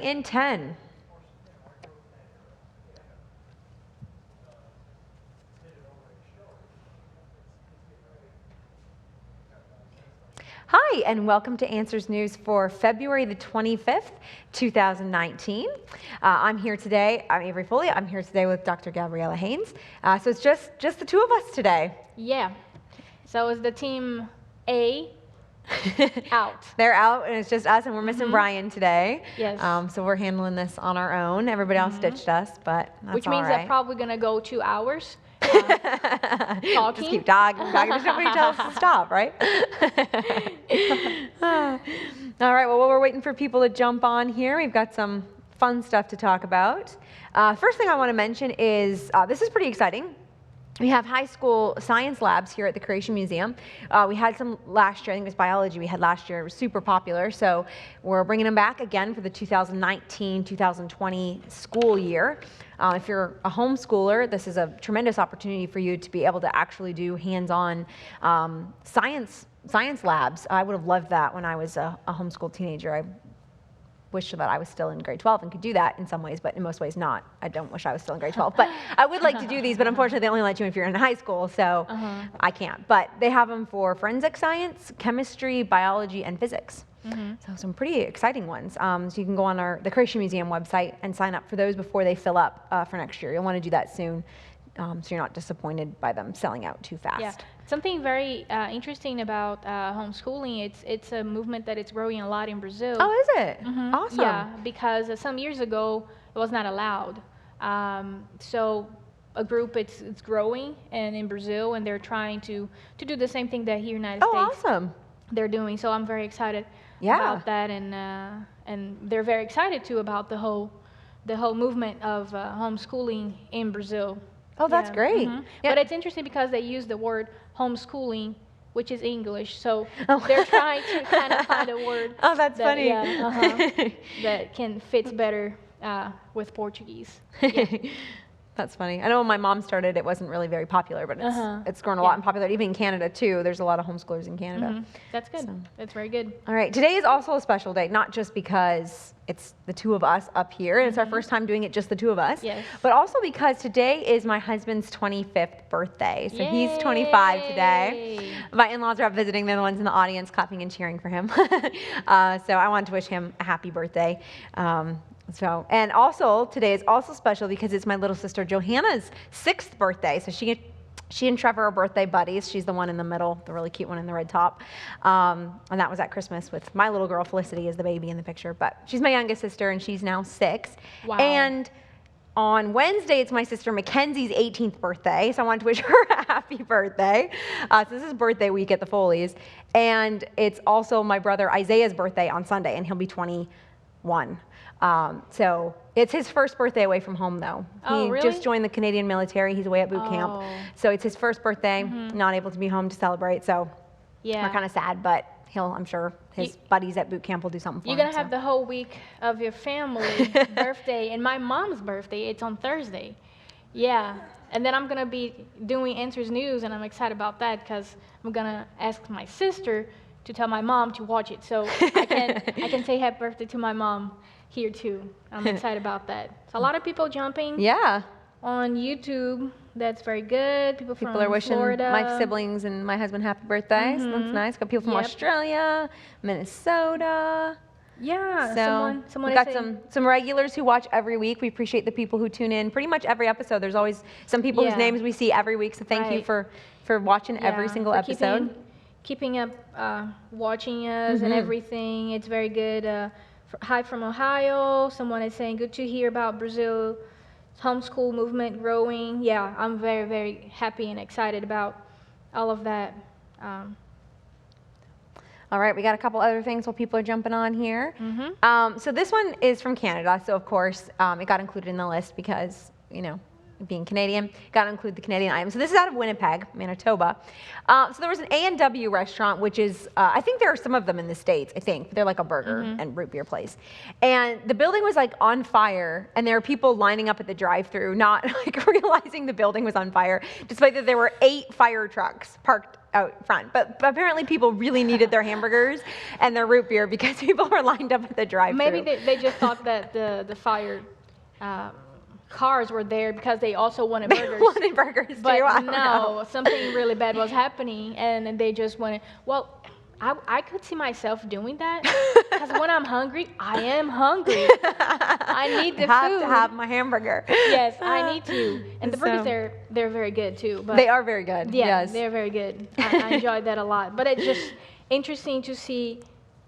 in 10. Hi, and welcome to Answers News for February the 25th, 2019. I'm here today, I'm Avery Foley. I'm here today with Dr. Gabriella Haynes. So it's just the two of us today. Yeah. So is the team A out? They're out, and it's just us, and we're missing Brian today. Yes. So we're handling this on our own. Everybody else ditched us, but that's Which means all right. they're probably going to go 2 hours. Talking. Just keep talking. There's nobody tells us to stop, right? All right, well, while we're waiting for people to jump on here, we've got some fun stuff to talk about. First thing I want to mention is, this is pretty exciting. We have high school science labs here at the Creation Museum. We had some last year, I think it was biology we had last year. It was super popular, so we're bringing them back again for the 2019-2020 school year. If you're a homeschooler, this is a tremendous opportunity for you to be able to actually do hands-on science labs. I would have loved that when I was a homeschool teenager. I wish that I was still in grade 12 and could do that in some ways, but in most ways not. I don't wish I was still in grade 12, but I would like to do these, but unfortunately they only let you if you're in high school, so I can't. But they have them for forensic science, chemistry, biology, and physics. So some pretty exciting ones. So you can go on the Creation Museum website and sign up for those before they fill up for next year. You'll want to do that soon, so you're not disappointed by them selling out too fast. Yeah. Something very interesting about homeschooling, it's a movement that it's growing a lot in Brazil. Oh, is it? Awesome. Yeah, because some years ago it was not allowed. So a group, it's growing and in Brazil, and they're trying to do the same thing that here in the United States awesome. They're doing. So I'm very excited about that, and they're very excited too about the whole movement of homeschooling in Brazil. Oh, that's great. Yeah. But it's interesting because they use the word homeschooling, which is English, so they're trying to kind of find a word that's funny. That can fit better with Portuguese. Yeah. That's funny. I know when my mom started, it wasn't really very popular, but it's grown a lot in popularity. Even in Canada, too. There's a lot of homeschoolers in Canada. That's good. So. That's very good. All right. Today is also a special day, not just because it's the two of us up here, and it's our first time doing it just the two of us, but also because today is my husband's 25th birthday. So he's 25 today. My in-laws are up visiting. They're the ones in the audience clapping and cheering for him. So I wanted to wish him a happy birthday. And also today is also special because it's my little sister Johanna's 6th birthday. So she and Trevor are birthday buddies. She's the one in the middle, the really cute one in the red top. And that was at Christmas with my little girl Felicity as the baby in the picture. But she's my youngest sister, and she's now 6. Wow. And on Wednesday, it's my sister Mackenzie's 18th birthday, so I wanted to wish her a happy birthday. So this is birthday week at the Foleys. And it's also my brother Isaiah's birthday on Sunday, and he'll be 21. So it's his first birthday away from home, though. Oh, he really? just joined the Canadian military. He's away at boot camp. So it's his first birthday, not able to be home to celebrate. So we're kind of sad, but I'm sure his buddies at boot camp will do something for him. You're going to have the whole week of your family birthday. And my mom's birthday, it's on Thursday. Yeah. And then I'm going to be doing Answers News, and I'm excited about that because I'm going to ask my sister to tell my mom to watch it. So I can say happy birthday to my mom here too. I'm excited about that. So a lot of people jumping on YouTube. That's very good. People are wishing Florida. My siblings and my husband happy birthdays. That's nice. Got people from Australia, Minnesota. Yeah. So we've got some regulars who watch every week. We appreciate the people who tune in pretty much every episode. There's always some people whose names we see every week. So thank you for watching every single episode. Keeping up, watching us and everything. It's very good. Hi from Ohio. Someone is saying, good to hear about Brazil's homeschool movement growing. Yeah, I'm very, very happy and excited about all of that. All right, we got a couple other things while people are jumping on here. So this one is from Canada. So of course, it got included in the list because, being Canadian, got to include the Canadian item. So this is out of Winnipeg, Manitoba. So there was an A&W restaurant, which is, I think there are some of them in the States, I think. They're like a burger and root beer place. And the building was like on fire, and there were people lining up at the drive-thru, not like realizing the building was on fire, despite that there were 8 fire trucks parked out front. But apparently people really needed their hamburgers and their root beer because people were lined up at the drive-thru. Maybe they just thought that the fire cars were there because they also wanted They burgers. wanted burgers But too. I don't know. no, something really bad was happening, and they just wanted. Well, I could see myself doing that because when I'm hungry, I am hungry. I need the I have food. to have my hamburger. Yes, I need to. And the burgers, So- they're very good too. But They are very good. yeah, Yes. they're very good. I enjoyed that a lot. But it's just interesting to see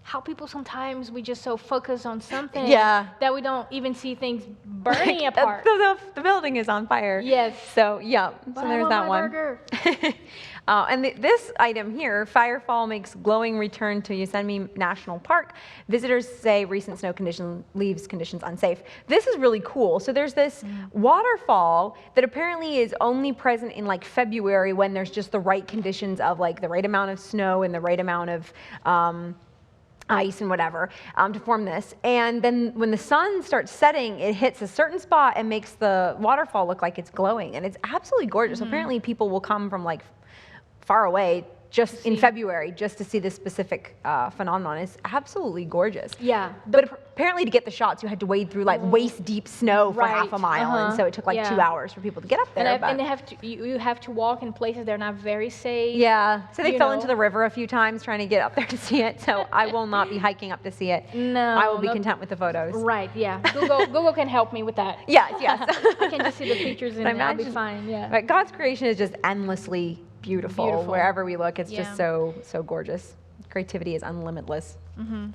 how people sometimes we just so focus on something Yeah. that we don't even see things burning Like, apart. the building is on fire. Yes. So yeah. But So I there's want that my one. burger. And this item here, Firefall makes glowing return to Yosemite National Park. Visitors say recent snow condition leaves conditions unsafe. This is really cool. So there's this waterfall that apparently is only present in like February when there's just the right conditions of like the right amount of snow and the right amount of ice and whatever to form this. And then when the sun starts setting, it hits a certain spot and makes the waterfall look like it's glowing. And it's absolutely gorgeous. Apparently people will come from like far away just in February just to see this specific phenomenon. It's absolutely gorgeous. Yeah. But apparently to get the shots, you had to wade through like waist deep snow for half a Right. mile. And Uh-huh. so it took like 2 Yeah. hours for people to get up there. And they have to you have to walk in places they're not very safe. Yeah, so they you fell know. into the river a few times trying to get up there to see it. So I will not be hiking up to see it. No, I will be no. content with the photos. Right, yeah. Google can help me with that. Yes, yes. I can just see the pictures and But I'll be imagine- fine, yeah. But God's creation is just endlessly beautiful. Beautiful. Wherever we look, it's Yeah. just so gorgeous. Creativity is unlimitless. Mm-hmm.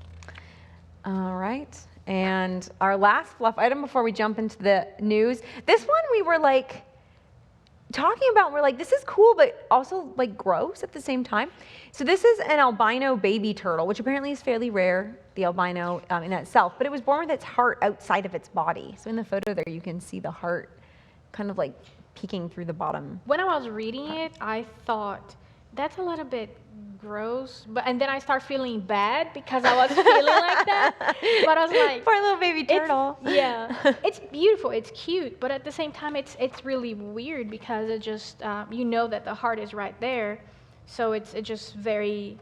All right. And our last fluff item before we jump into the news. This one we were like talking about, we're like, this is cool, but also like gross at the same time. So this is an albino baby turtle, which apparently is fairly rare, the albino in itself, but it was born with its heart outside of its body. So in the photo there, you can see the heart kind of like peeking through the bottom. When I was reading it, I thought that's a little bit gross, and then I start feeling bad because I was feeling like that. But I was like, Poor little baby it's- turtle. yeah, it's beautiful, it's cute, but at the same time, it's really weird because it just you know that the heart is right there, so it's just very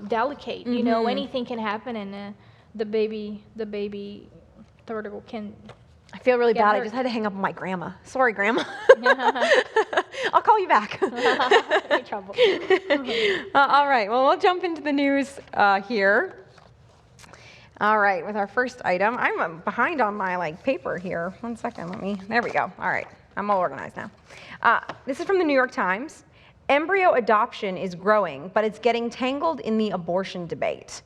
delicate. You know, anything can happen, and the baby turtle can. I feel really Get bad. I hurt. just had to hang up on my grandma. Sorry, Grandma. I'll call you back. In trouble. All right. Well, we'll jump into the news here. All right. With our first item, I'm behind on my paper here. 1 second. There we go. All right. I'm all organized now. This is from the New York Times. Embryo adoption is growing, but it's getting tangled in the abortion debate.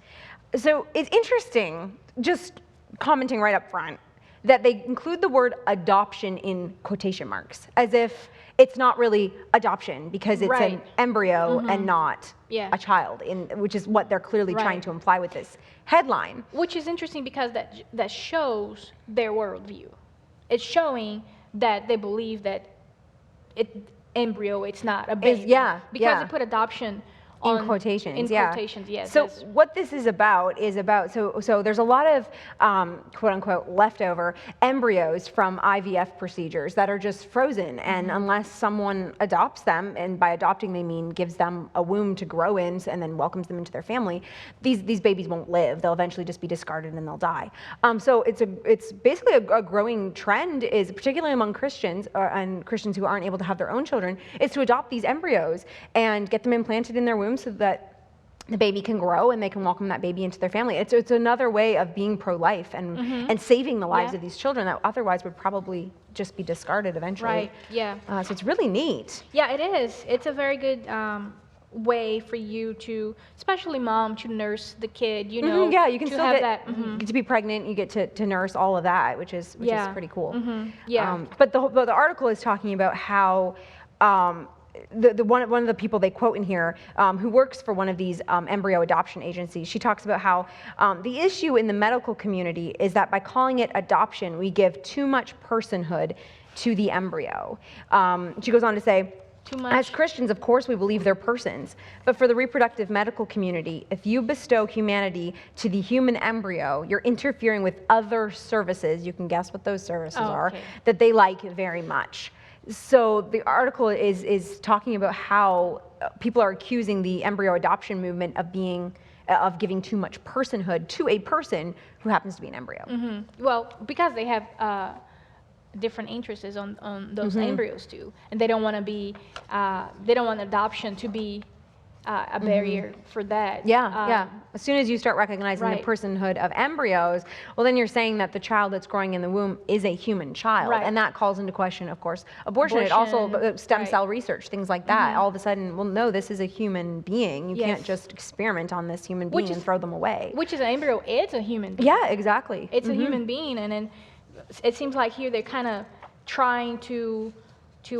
So it's interesting, just commenting right up front, that they include the word adoption in quotation marks, as if it's not really adoption because it's an Right. embryo and not Yeah. a child, which is what they're clearly trying Right. to imply with this headline. Which is interesting because that shows their worldview. It's showing that they believe that embryo, it's not a baby. yeah, Because yeah. they put adoption In on, quotations, In yeah. quotations, yes. So that's- what this is about, so there's a lot of quote unquote leftover embryos from IVF procedures that are just frozen, and unless someone adopts them, and by adopting they mean gives them a womb to grow in and then welcomes them into their family, these babies won't live. They'll eventually just be discarded and they'll die. So it's basically a growing trend, is particularly among Christians and Christians who aren't able to have their own children, is to adopt these embryos and get them implanted in their womb so that the baby can grow and they can welcome that baby into their family. It's another way of being pro-life and saving the lives Yeah. of these children that otherwise would probably just be discarded eventually. Right, yeah. So it's really neat. Yeah, it is. It's a very good way for you to, especially mom, to nurse the kid, you know. Yeah, you can to still have get, that. you get to be pregnant, you get to nurse all of that, which is Yeah. pretty cool. Yeah. But the article is talking about how one of the people they quote in here, who works for one of these embryo adoption agencies, she talks about how the issue in the medical community is that by calling it adoption, we give too much personhood to the embryo. She goes on to say, Too much. as Christians, of course, we believe they're persons, but for the reproductive medical community, if you bestow humanity to the human embryo, you're interfering with other services, you can guess what those services are, okay. that they like very much. So the article is talking about how people are accusing the embryo adoption movement of giving too much personhood to a person who happens to be an embryo. Well, because they have different interests on those embryos too, and they don't want adoption to be a barrier for that. Yeah. As soon as you start recognizing Right. the personhood of embryos, well, then you're saying that the child that's growing in the womb is a human child. Right. And that calls into question, of course, abortion. It also, Abortion, stem right. cell research, things like that. All of a sudden, well, no, this is a human being. You can't Yes. just experiment on this human Which being and is- throw them away. Which is an embryo. It's a human being. Yeah, exactly. It's a human being, and then it seems like here they're kind of trying to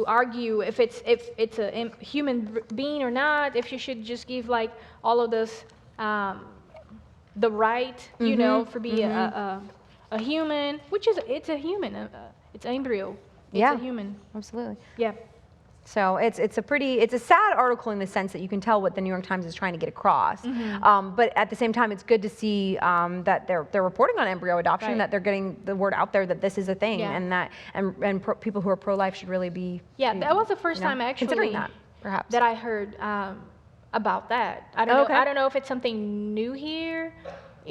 argue if it's a human being or not. If you should just give like all of this the right, you know, for be a human, which is it's a human. It's embryo. It's Yeah. a human. Absolutely. Yeah. So it's a sad article in the sense that you can tell what the New York Times is trying to get across. But at the same time, it's good to see that they're reporting on embryo adoption, Right. that they're getting the word out there that this is a thing, Yeah. and that people who are pro-life should really be That was the first time actually considering that, perhaps. that I heard about that. I don't Oh, know. okay. I don't know if it's something new here.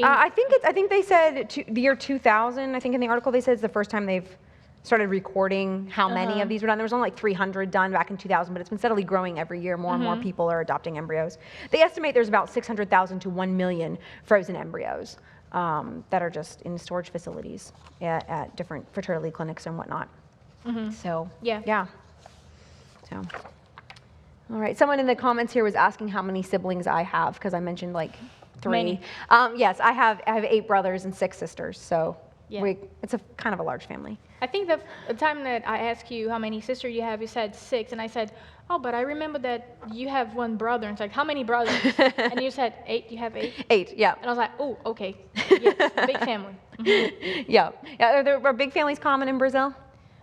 I think they said the year 2000. I think in the article they said it's the first time they've started recording how many of these were done. There was only like 300 done back in 2000, but it's been steadily growing every year. More and more people are adopting embryos. They estimate there's about 600,000 to 1 million frozen embryos that are just in storage facilities at different fertility clinics and whatnot. So Yeah. So, all right. Someone in the comments here was asking how many siblings I have because I mentioned like 3. Many. Yes, I have 8 brothers and 6 sisters. So Yeah. it's a kind of a large family. I think the time that I asked you how many sisters you have, you said 6, and I said, oh, but I remember that you have 1 brother. And it's like, how many brothers? And you said 8. You have 8. 8, yeah. And I was like, oh, okay. Yes, big family. Yeah. Are big families common in Brazil?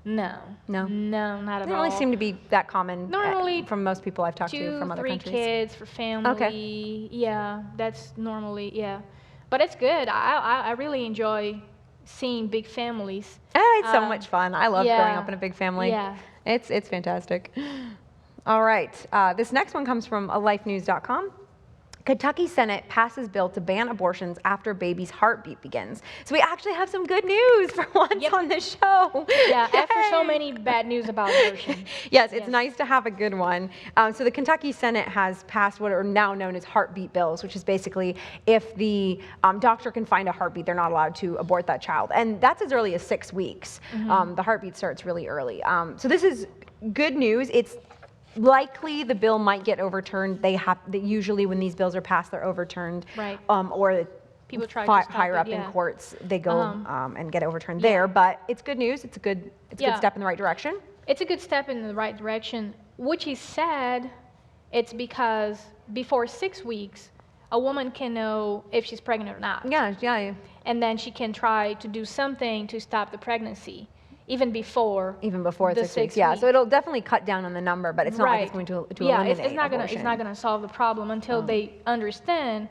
No. No? No, not at They don't all. really seem to be that common Normally from most people I've talked to 2, from other 3 countries. kids for family. Yeah, that's normally, yeah. But it's good. I really enjoy seeing big families. It's so much fun. I love growing yeah. up in a big family. Yeah. It's fantastic. All right. This next one comes from alifenews.com. Kentucky Senate passes bill to ban abortions after baby's heartbeat begins. So we actually have some good news for once Yep. on this show. Yeah, after so Yay. many bad news about abortion. Yes, it's Yes. nice to have a good one. So the Kentucky Senate has passed what are now known as heartbeat bills, which is basically if the doctor can find a heartbeat, they're not allowed to abort that child. And that's as early as 6 weeks. The heartbeat starts really early. So this is good news. It's likely the bill might get overturned. Usually when these bills are passed, they're overturned. Right. Or People try to stop higher it, up in yeah. courts, they go and get overturned there. But it's good news. It's a good Yeah. step in the right direction. It's a good step in the right direction, which is sad. It's because before 6 weeks, a woman can know if she's pregnant or not. Yeah. And then she can try to do something to stop the pregnancy, even before. Even before the 6 weeks, 6 yeah. weeks. So it'll definitely cut down on the number, but it's not like it's going to yeah, eliminate it's not abortion. gonna solve the problem until they understand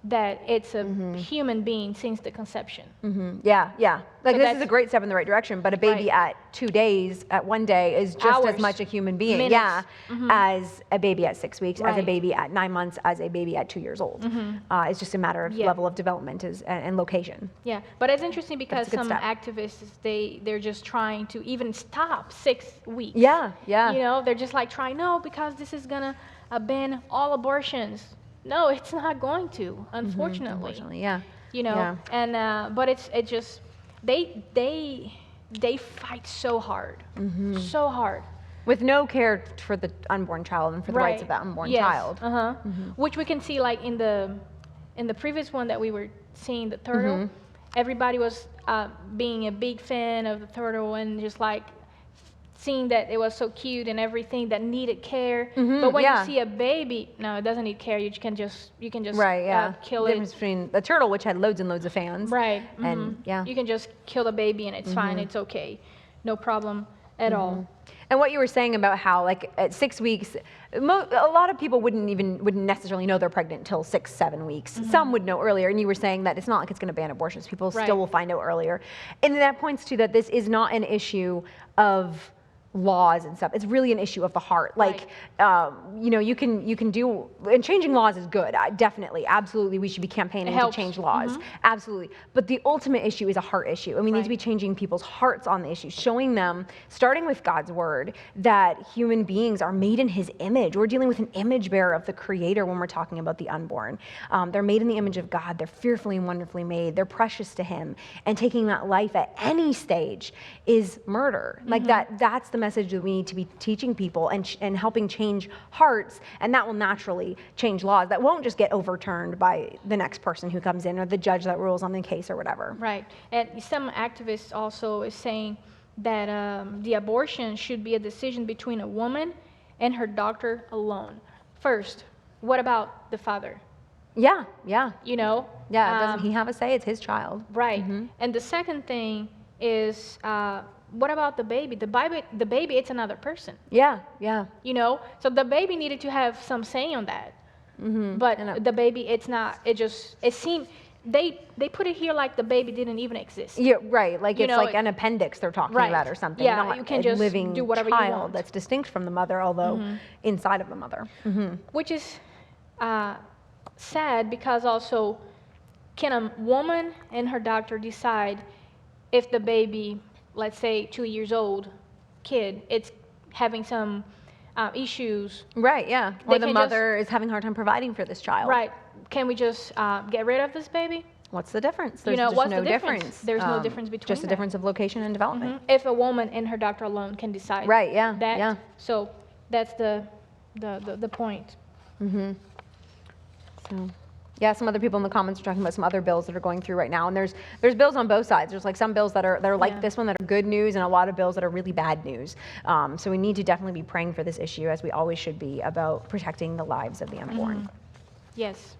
that it's a human being since the conception. Yeah. Like So this is a that's- great step in the right direction, but a baby Right. at 2 days, at 1 day, is just as Hours. much a human being, Minutes. yeah, as a baby at 6 weeks, as a Right. baby at 9 months, as a baby at 2 years old. It's just a matter of Yeah. level of development and location. Yeah, but it's interesting because a good some step. activists they're just trying to even stop 6 weeks. Yeah. You know, they're just like trying, no, because this is gonna ban all abortions. No, it's not going to, unfortunately. Unfortunately, yeah. You know, Yeah. and but it just they fight so hard, so hard. With no care for the unborn child and for the rights of that unborn Yes. child. Which we can see like in the previous one that we were seeing, the turtle. Everybody was being a big fan of the turtle and just like seeing that it was so cute and everything that needed care. But when yeah. you see a baby, no, it doesn't need care. You can just Right, yeah. kill The it. difference between the turtle, which had loads and loads of fans. Right. And yeah. You can just kill the baby and it's fine. It's okay. No problem at all. And what you were saying about how, like, at 6 weeks, a lot of people wouldn't necessarily know they're pregnant until 6, 7 weeks. Some would know earlier, and you were saying that it's not like it's going to ban abortions. People Right. still will find out earlier. And that points to that this is not an issue of laws and stuff. It's really an issue of the heart. Like, you can do, and changing laws is good. Definitely, absolutely, we should be campaigning to change laws. Absolutely. But the ultimate issue is a heart issue, and we need to be changing people's hearts on the issue, showing them, starting with God's word, that human beings are made in his image. We're dealing with an image bearer of the Creator when we're talking about the unborn. They're made in the image of God. They're fearfully and wonderfully made. They're precious to him. And taking that life at any stage is murder. Like that's the message that we need to be teaching people and helping change hearts, and that will naturally change laws that won't just get overturned by the next person who comes in or the judge that rules on the case or whatever. Right. And some activists also is saying that the abortion should be a decision between a woman and her doctor alone. First, what about the father? Yeah. You know? Yeah, doesn't he have a say? It's his child. Right. And the second thing is, what about the baby? The baby, it's another person. Yeah. You know? So the baby needed to have some say on that. But the baby, it's not. It seemed, they put it here like the baby didn't even exist. Yeah, right. Like, You it's know, like an appendix they're talking about or something. Yeah, not you can a just living do whatever you child want. that's distinct from the mother, although inside of the mother. Which is sad, because also, can a woman and her doctor decide if the baby, let's say 2 years old kid, it's having some issues? Right, yeah. Or the mother is having a hard time providing for this child. Right. Can we just get rid of this baby? What's the difference? There's what's no the difference? There's no difference between just a difference of location and development. If a woman and her doctor alone can decide. Right, yeah, that. yeah. So that's the point. So, yeah, some other people in the comments are talking about some other bills that are going through right now, and there's bills on both sides. There's like some bills that are like this one that are good news, and a lot of bills that are really bad news. So we need to definitely be praying for this issue, as we always should be, about protecting the lives of the unborn. Yes.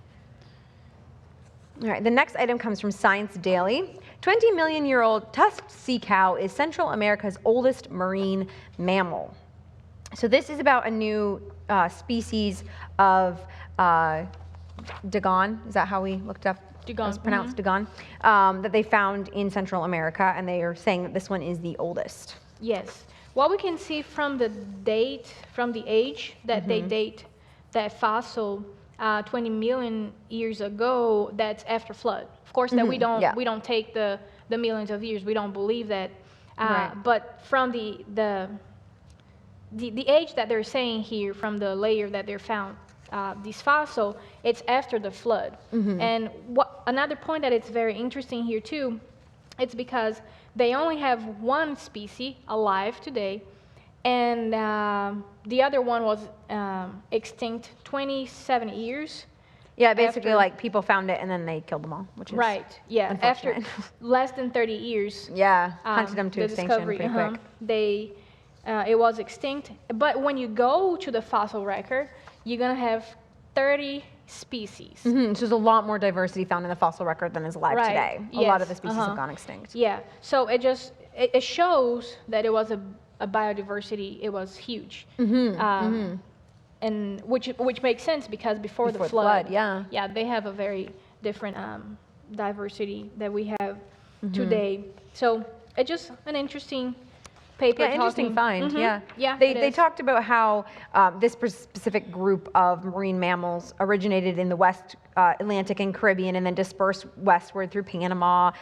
All right, the next item comes from Science Daily. 20-million-year-old tusked sea cow is Central America's oldest marine mammal. So this is about a new species of Dagon. Is that how we looked up? Dagon. It's pronounced Dagon. That they found in Central America, and they are saying that this one is the oldest. Yes. What we can see from the date, from the age that they date that fossil 20 million years ago, that's after flood. Of course, that we don't take the millions of years. We don't believe that. Right. But from the age that they're saying here, from the layer that they're found, this fossil, it's after the flood. And another point that it's very interesting here too, it's because they only have one species alive today, and the other one was extinct 27 years. Yeah, basically, like, people found it and then they killed them all, which is after less than 30 years. Yeah, hunted them to the extinction pretty quick. It was extinct. But when you go to the fossil record, you're gonna have 30 species. So there's a lot more diversity found in the fossil record than is alive today. A lot of the species have gone extinct. Yeah, so it shows that it was a biodiversity. It was huge. And which makes sense, because before the flood, they have a very different diversity that we have today. So it's just an interesting paper. Yeah, interesting find. Yeah, they talked about how this specific group of marine mammals originated in the West Atlantic and Caribbean, and then dispersed westward through Panama,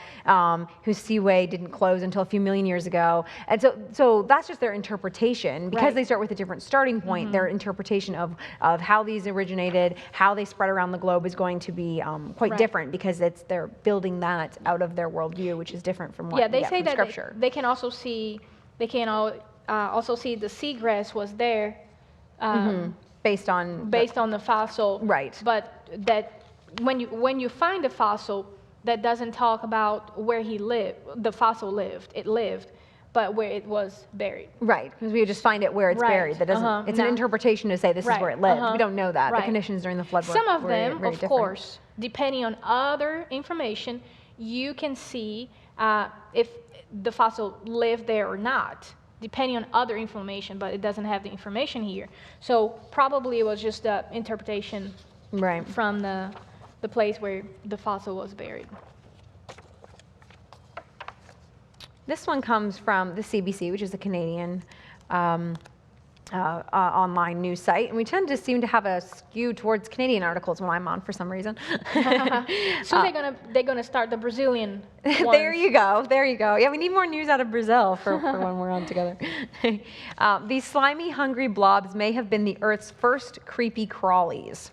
whose seaway didn't close until a few million years ago. And so that's just their interpretation, because they start with a different starting point. Their interpretation of how these originated, how they spread around the globe, is going to be quite different, because they're building that out of their worldview, which is different from what they we get say from that Scripture. They can also see. They can also see the seagrass was there, based on the fossil. Right. But that when you find a fossil, that doesn't talk about where he lived. The fossil lived. It lived, but where it was buried. Right, because we just find it where it's buried. That doesn't. It's an interpretation to say this is where it lived. We don't know that. The conditions during the flood were some of them, very of course, depending on other information, you can see if the fossil lived there or not, depending on other information, but it doesn't have the information here. So probably it was just the interpretation from the place where the fossil was buried. This one comes from the CBC, which is a Canadian online news site, and we tend to seem to have a skew towards Canadian articles when I'm on for some reason. So they're gonna start the Brazilian ones. There you go. There you go. Yeah, we need more news out of Brazil for when we're on together. These slimy, hungry blobs may have been the Earth's first creepy crawlies.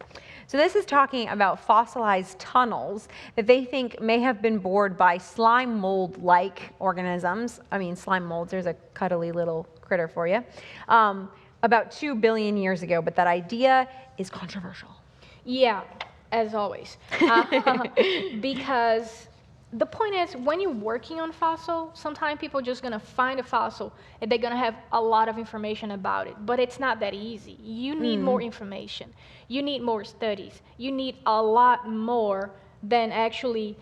So this is talking about fossilized tunnels that they think may have been bored by slime mold-like organisms. I mean, slime molds, there's a cuddly little critter for you. About 2 billion years ago, but that idea is controversial. Yeah, as always. Because the point is, when you're working on fossil, sometimes people are just going to find a fossil and they're going to have a lot of information about it. But it's not that easy. You need more information. You need more studies. You need a lot more than actually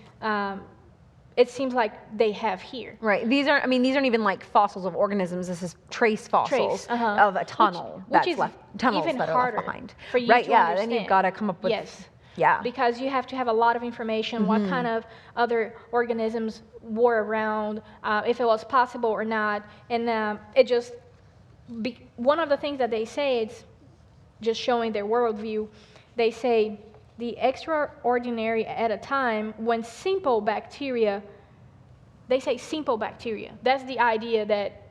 it seems like they have here. Right. These aren't even like fossils of organisms. This is trace fossils of a tunnel which is left, tunnels even that are harder left behind. for you right. to Yeah. understand. Then you've got to come up with. Yes. Yeah. Because you have to have a lot of information, what kind of other organisms were around, if it was possible or not. And it just, one of the things that they say, it's just showing their worldview. They say the extraordinary at a time when simple bacteria, they say simple bacteria. That's the idea that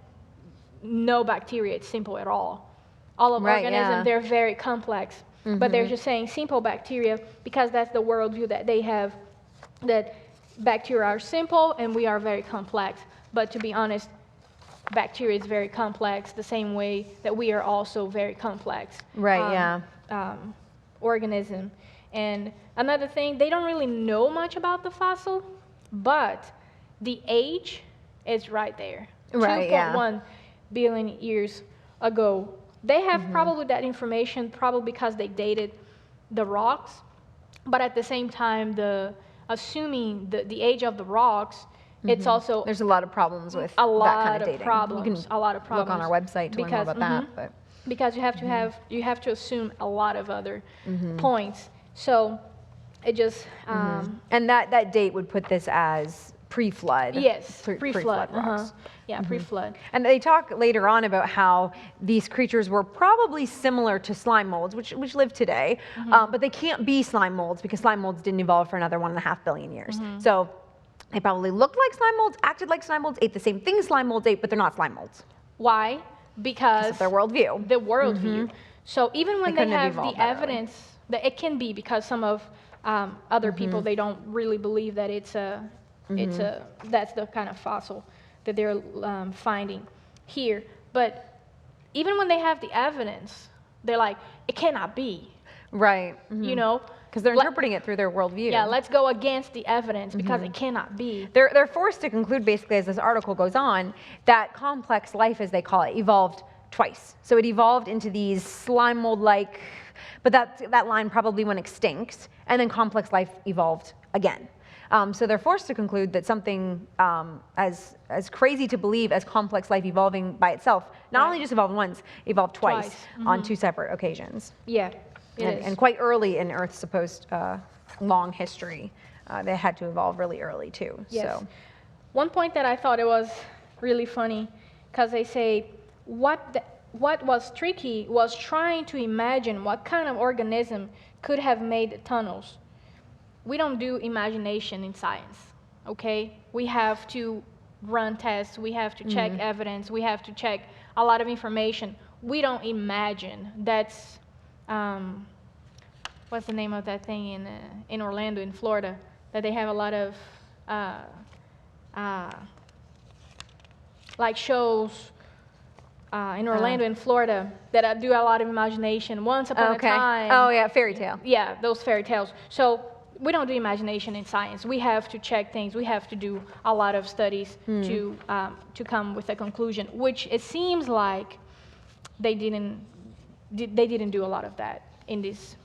no bacteria is simple at all. All of organisms, they're very complex. But they're just saying simple bacteria because that's the worldview that they have, that bacteria are simple and we are very complex. But to be honest, bacteria is very complex the same way that we are also very complex. Right, Organism. And another thing, they don't really know much about the fossil, but the age is right there. Right, 2.1 billion years ago. They have probably that information probably because they dated the rocks, but at the same time, assuming the age of the rocks, it's also there's a lot of problems with a that lot kind of of dating. problems. You can A lot of problems. look on our website to learn more about that. But Because you have to you have to assume a lot of other points. So it just and that date would put this as pre-flood. yes, Pre-flood rocks. Yeah, pre-flood. And they talk later on about how these creatures were probably similar to slime molds, which live today, but they can't be slime molds because slime molds didn't evolve for another 1.5 billion years. So they probably looked like slime molds, acted like slime molds, ate the same things slime molds ate, but they're not slime molds. Why? Because Of their worldview. the worldview. So even when They they couldn't have have the evolved that early. evidence that it can be, because some of other people, they don't really believe that that's the kind of fossil that they're finding here. But even when they have the evidence, they're like, it cannot be, Right. you know? Because they're Let- interpreting it through their worldview. Yeah, let's go against the evidence because it cannot be. They're forced to conclude, basically, as this article goes on, that complex life, as they call it, evolved twice. So it evolved into these slime mold-like, but that line probably went extinct, and then complex life evolved again. So they're forced to conclude that something as crazy to believe as complex life evolving by itself, not only just evolved once, evolved twice. On two separate occasions. Yeah, it is. And quite early in Earth's supposed long history. They had to evolve really early too. Yes. So. One point that I thought it was really funny, because they say what was tricky was trying to imagine what kind of organism could have made the tunnels. We don't do imagination in science, okay? We have to run tests, we have to check evidence, we have to check a lot of information. We don't imagine. That's, what's the name of that thing in Orlando, in Florida, that they have a lot of like shows in Orlando, in Florida, that do a lot of imagination. Once upon a time. Oh yeah, fairy tale. Yeah, those fairy tales. So we don't do imagination in science. We have to check things. We have to do a lot of studies to come with a conclusion, which it seems like they didn't do a lot of that in this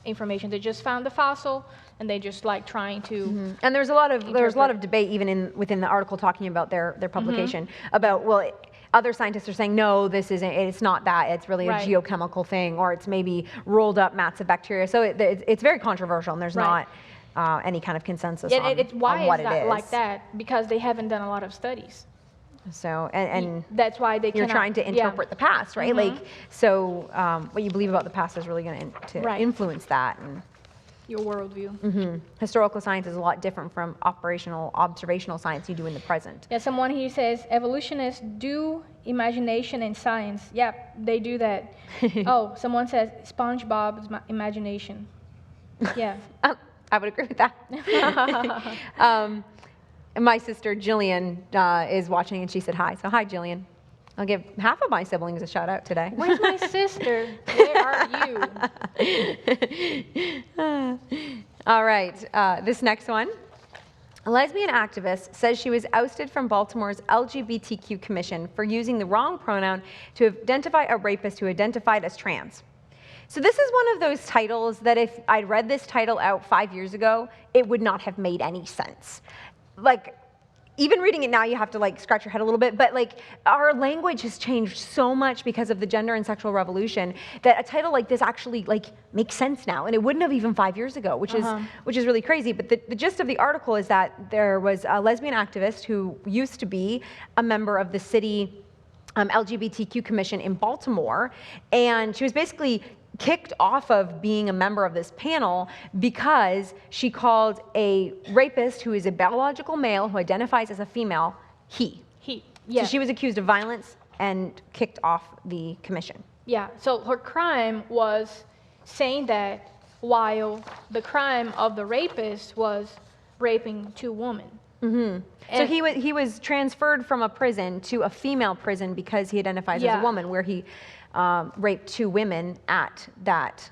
information. They just found the fossil, and they just like trying to. And there's a lot of debate even within the article talking about their publication about, well, other scientists are saying, no, it's not that, it's really a geochemical thing, or it's maybe rolled up mats of bacteria. So it's very controversial, and there's not any kind of consensus on Why what is it that is. like that? Because they haven't done a lot of studies. So, and that's why they you're cannot, trying to interpret the past, right? Like, so what you believe about the past is really going to Right. influence that. And your worldview. historical science is a lot different from observational science you do in the present. Yeah, someone here says evolutionists do imagination and science. Yeah, they do that. Oh, someone says SpongeBob's imagination. Yeah. I would agree with that. My sister Jillian is watching, and she said hi. So hi, Jillian. I'll give half of my siblings a shout out today. Where's my sister? Where are you? All right, this next one. A lesbian activist says she was ousted from Baltimore's LGBTQ Commission for using the wrong pronoun to identify a rapist who identified as trans. So this is one of those titles that if I'd read this title out 5 years ago, it would not have made any sense. Like, even reading it now, you have to like scratch your head a little bit, but like our language has changed so much because of the gender and sexual revolution that a title like this actually like makes sense now, and it wouldn't have even 5 years ago, which is really crazy. But the gist of the article is that there was a lesbian activist who used to be a member of the city LGBTQ Commission in Baltimore, and she was basically kicked off of being a member of this panel because she called a rapist who is a biological male who identifies as a female, he. Yeah. So she was accused of violence and kicked off the commission. Yeah, so her crime was saying that while the crime of the rapist was raping 2 women. So he was transferred from a prison to a female prison because he identifies as a woman, where he raped 2 women at that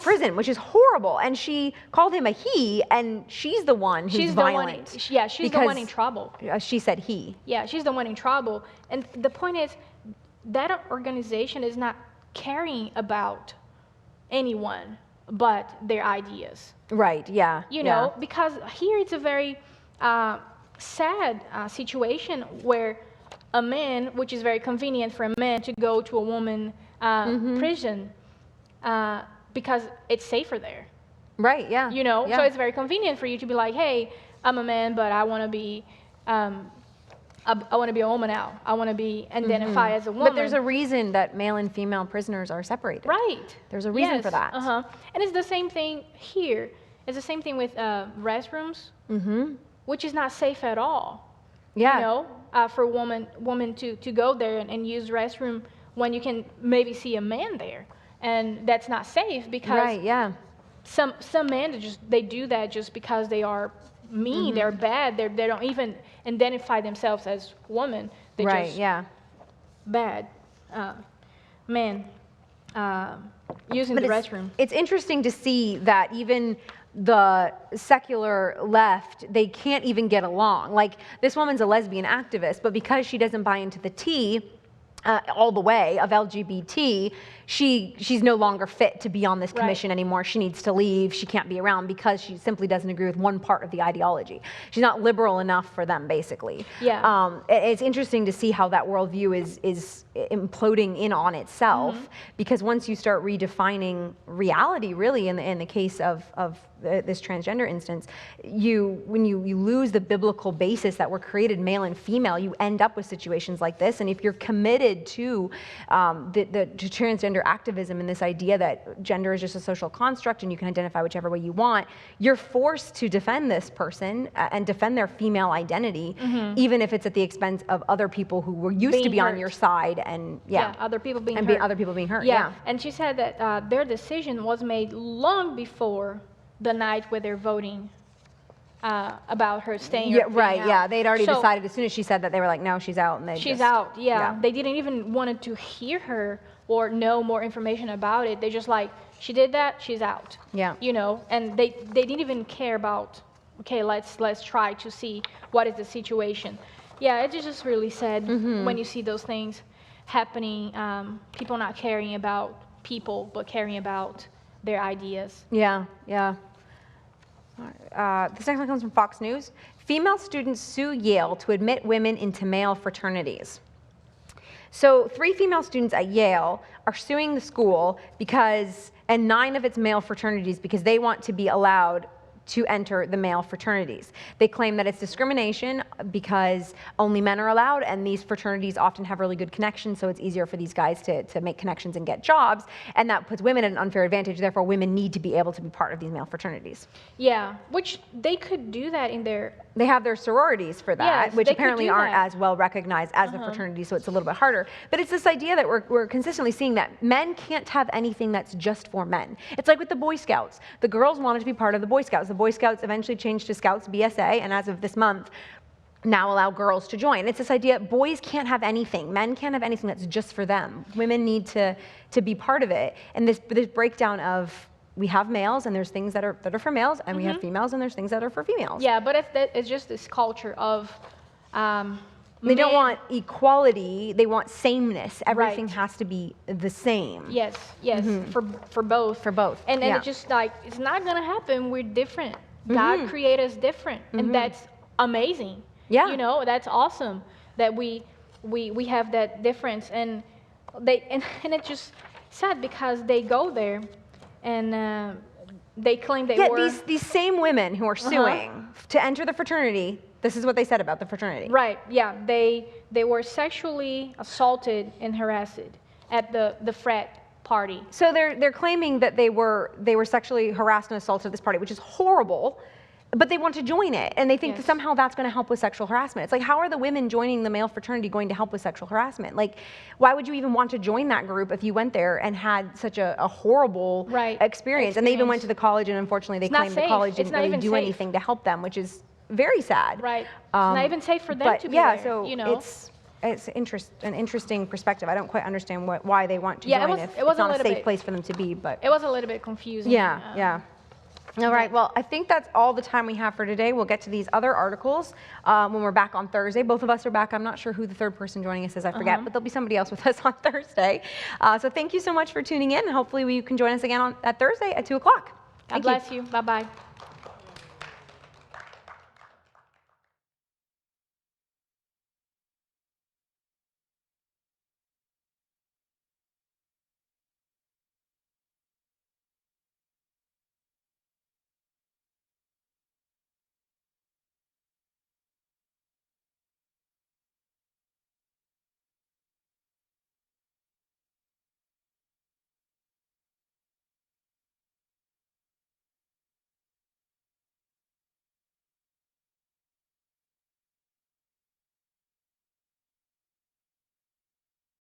prison, which is horrible. And she called him a he, and she's the one who's violent. She's the one in trouble. She said he. Yeah, she's the one in trouble. And the point is, that organization is not caring about anyone but their ideas. Right, yeah. You know, because here it's a very sad situation where a man, which is very convenient for a man to go to a woman prison because it's safer there. Right, yeah. You know, so it's very convenient for you to be like, hey, I'm a man, but I want to be I want to be a woman now. I want to be identified as a woman. But there's a reason that male and female prisoners are separated. Right. There's a reason for that. And it's the same thing here. It's the same thing with restrooms, which is not safe at all. Yeah. You know, for woman to go there and use restroom when you can maybe see a man there, and that's not safe because some men they do that just because they are mean, they're bad, they don't even identify themselves as women. They're just bad men using the restroom. It's interesting to see that even the secular left, they can't even get along. Like, this woman's a lesbian activist, but because she doesn't buy into the T all the way of LGBT, she's no longer fit to be on this commission anymore. She needs to leave. She can't be around because she simply doesn't agree with one part of the ideology. She's not liberal enough for them, basically. Yeah. It's interesting to see how that worldview is imploding in on itself, because once you start redefining reality, really, in the case of this transgender instance, when you lose the biblical basis that we're created male and female, you end up with situations like this. And if you're committed to to transgender activism and this idea that gender is just a social construct and you can identify whichever way you want, you're forced to defend this person and defend their female identity, even if it's at the expense of other people who were used to be on your side, and other people being and hurt. other people being hurt. And she said that their decision was made long before the night where they're voting about her staying. They'd already decided as soon as she said that, they were like, no, she's out, and she's out. They didn't even want to hear her or know more information about it. They just like, she did that, she's out. You know, and they didn't even care about, okay, let's try to see what is the situation. It's just really sad when you see those things happening, people not caring about people, but caring about their ideas. This next one comes from Fox News. Female students sue Yale to admit women into male fraternities. So 3 female students at Yale are suing the school and 9 of its male fraternities, because they want to be allowed to enter the male fraternities. They claim that it's discrimination because only men are allowed, and these fraternities often have really good connections, so it's easier for these guys to make connections and get jobs, and that puts women at an unfair advantage. Therefore, women need to be able to be part of these male fraternities. Yeah, which they could do that in their... They have their sororities for that, Yes, which they could apparently do aren't that. as well recognized as the fraternity, so it's a little bit harder. But it's this idea that we're consistently seeing that men can't have anything that's just for men. It's like with the Boy Scouts. The girls wanted to be part of the Boy Scouts. The Boy Scouts eventually changed to Scouts BSA, and as of this month, now allow girls to join. It's this idea, boys can't have anything. Men can't have anything that's just for them. Women need to be part of it. And this breakdown of, we have males and there's things that are for males, and we have females and there's things that are for females. Yeah, but it's just this culture of... They don't want equality, they want sameness. Everything Right. has to be the same. Yes, for both. For both, And yeah. it's just like, it's not gonna happen. We're different. God created us different, and that's amazing. Yeah. You know, that's awesome that we have that difference, and it's just sad because they go there, and they claim they were these same women who are suing to enter the fraternity. This is what they said about the fraternity. right. Yeah, they were sexually assaulted and harassed at the frat party. So they're claiming that they were sexually harassed and assaulted at this party, which is horrible. But they want to join it, and they think that somehow that's going to help with sexual harassment. It's like, how are the women joining the male fraternity going to help with sexual harassment? Like, why would you even want to join that group if you went there and had such a horrible experience? And they even went to the college, and unfortunately they claimed the college didn't really do anything to help them, which is very sad. Right. It's not even safe for them to be there. So you know? it's an interesting perspective. I don't quite understand why they want to Yeah, join it if was it's a not a little safe bit- place for them to be. But It was a little bit confusing. yeah. All right, well, I think that's all the time we have for today. We'll get to these other articles when we're back on Thursday. Both of us are back. I'm not sure who the third person joining us is, I forget, but there'll be somebody else with us on Thursday. So thank you so much for tuning in, and hopefully you can join us again at Thursday at 2 o'clock. God bless you. Bye-bye.